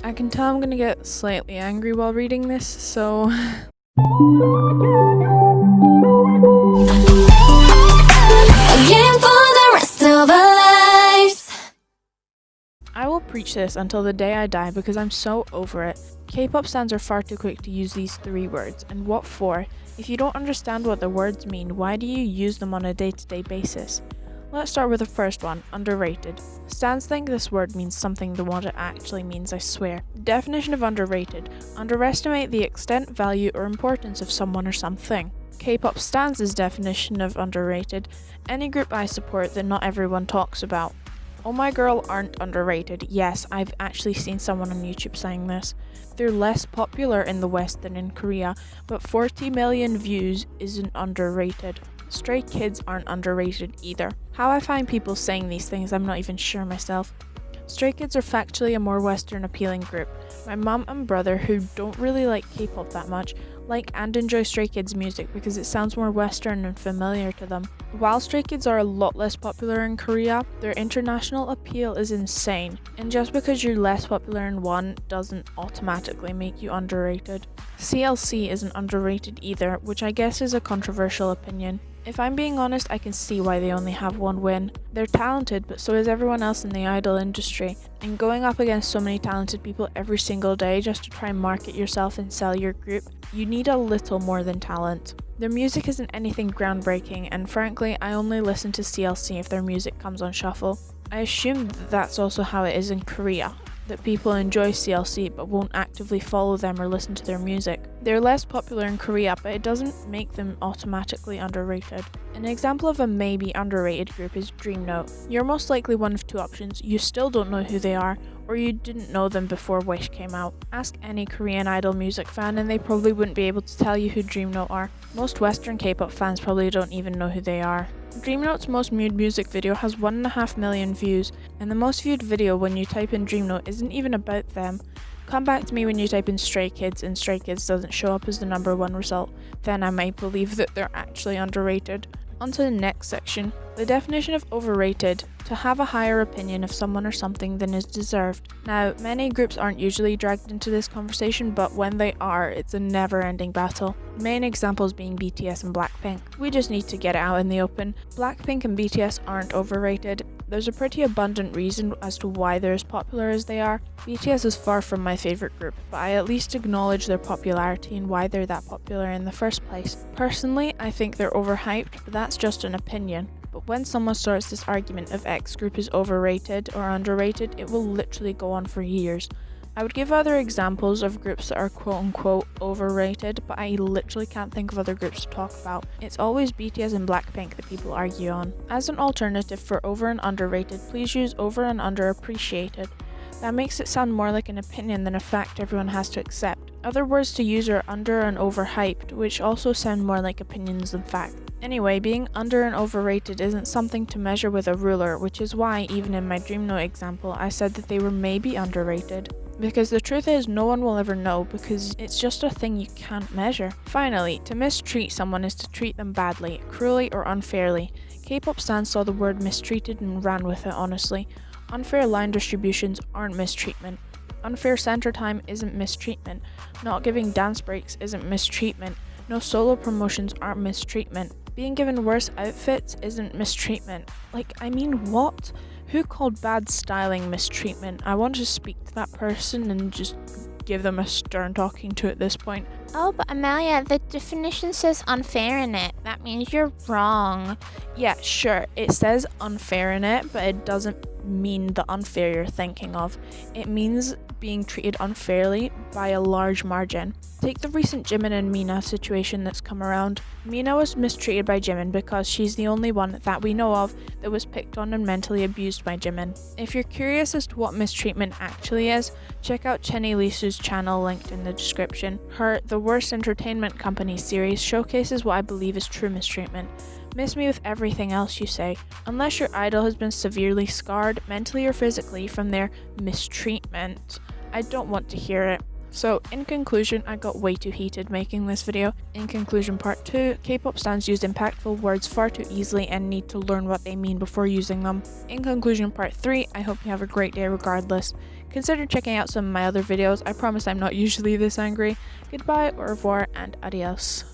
I can tell I'm gonna get slightly angry while reading this, so Again for the rest of our lives. I will preach this until the day I die because I'm so over it. K-pop stans are far too quick to use these 3 words, and what for? If you don't understand what the words mean, why do you use them on a day-to-day basis? Let's start with the first one, underrated. Stans think this word means something than what it actually means, I swear. Definition of underrated: underestimate the extent, value, or importance of someone or something. K-pop stans' definition of underrated: any group I support that not everyone talks about. Oh My Girl aren't underrated. Yes, I've actually seen someone on YouTube saying this. They're less popular in the West than in Korea, but 40 million views isn't underrated. Stray Kids aren't underrated either. How I find people saying these things, I'm not even sure myself. Stray Kids are factually a more Western appealing group. My mum and brother, who don't really like K-pop that much, like and enjoy Stray Kids music because it sounds more Western and familiar to them. While Stray Kids are a lot less popular in Korea, their international appeal is insane, and just because you're less popular in one doesn't automatically make you underrated. CLC isn't underrated either, which I guess is a controversial opinion. If I'm being honest, I can see why they only have 1 win. They're talented, but so is everyone else in the idol industry, and going up against so many talented people every single day just to try and market yourself and sell your group, you need a little more than talent. Their music isn't anything groundbreaking, and frankly, I only listen to CLC if their music comes on shuffle. I assume that's also how it is in Korea, that people enjoy CLC but won't actively follow them or listen to their music. They're less popular in Korea, but it doesn't make them automatically underrated. An example of a maybe underrated group is Dreamnote. You're most likely one of 2 options: you still don't know who they are, or you didn't know them before Wish came out. Ask any Korean idol music fan and they probably wouldn't be able to tell you who Dreamnote are. Most Western K-pop fans probably don't even know who they are. Dreamnote's most viewed music video has 1.5 million views, and the most viewed video when you type in Dreamnote isn't even about them. Come back to me when you type in Stray Kids and Stray Kids doesn't show up as the number 1 result, then I might believe that they're actually underrated. On to the next section, the definition of overrated: to have a higher opinion of someone or something than is deserved. Now, many groups aren't usually dragged into this conversation, but when they are, it's a never-ending battle. Main examples being BTS and Blackpink. We just need to get it out in the open. Blackpink and BTS aren't overrated. There's a pretty abundant reason as to why they're as popular as they are. BTS is far from my favourite group, but I at least acknowledge their popularity and why they're that popular in the first place. Personally, I think they're overhyped, but that's just an opinion. But when someone starts this argument of X group is overrated or underrated, it will literally go on for years. I would give other examples of groups that are quote-unquote overrated, but I literally can't think of other groups to talk about. It's always BTS and Blackpink that people argue on. As an alternative for over and underrated, please use over and underappreciated. That makes it sound more like an opinion than a fact everyone has to accept. Other words to use are under and overhyped, which also sound more like opinions than fact. Anyway, being under and overrated isn't something to measure with a ruler, which is why, even in my Dreamnote example, I said that they were maybe underrated. Because the truth is, no one will ever know, because it's just a thing you can't measure. Finally, to mistreat someone is to treat them badly, cruelly, or unfairly. K-pop stans saw the word mistreated and ran with it, honestly. Unfair line distributions aren't mistreatment. Unfair center time isn't mistreatment. Not giving dance breaks isn't mistreatment. No solo promotions aren't mistreatment. Being given worse outfits isn't mistreatment. I mean, what? Who called bad styling mistreatment? I want to speak to that person and just give them a stern talking to at this point. Oh, but Amelia, the definition says unfair in it. That means you're wrong. Yeah, sure, it says unfair in it, but it doesn't mean the unfair you're thinking of. It means being treated unfairly by a large margin. Take the recent Jimin and Mina situation that's come around. Mina was mistreated by Jimin because she's the only one that we know of that was picked on and mentally abused by Jimin. If you're curious as to what mistreatment actually is, check out Chenny Lisu's channel linked in the description. Her The Worst Entertainment Company series showcases what I believe is true mistreatment. Miss me with everything else you say. Unless your idol has been severely scarred, mentally or physically, from their mistreatment, I don't want to hear it. So in conclusion, I got way too heated making this video. In conclusion part 2, K-pop stans use impactful words far too easily and need to learn what they mean before using them. In conclusion part 3, I hope you have a great day regardless. Consider checking out some of my other videos. I promise I'm not usually this angry. Goodbye, au revoir, and adios.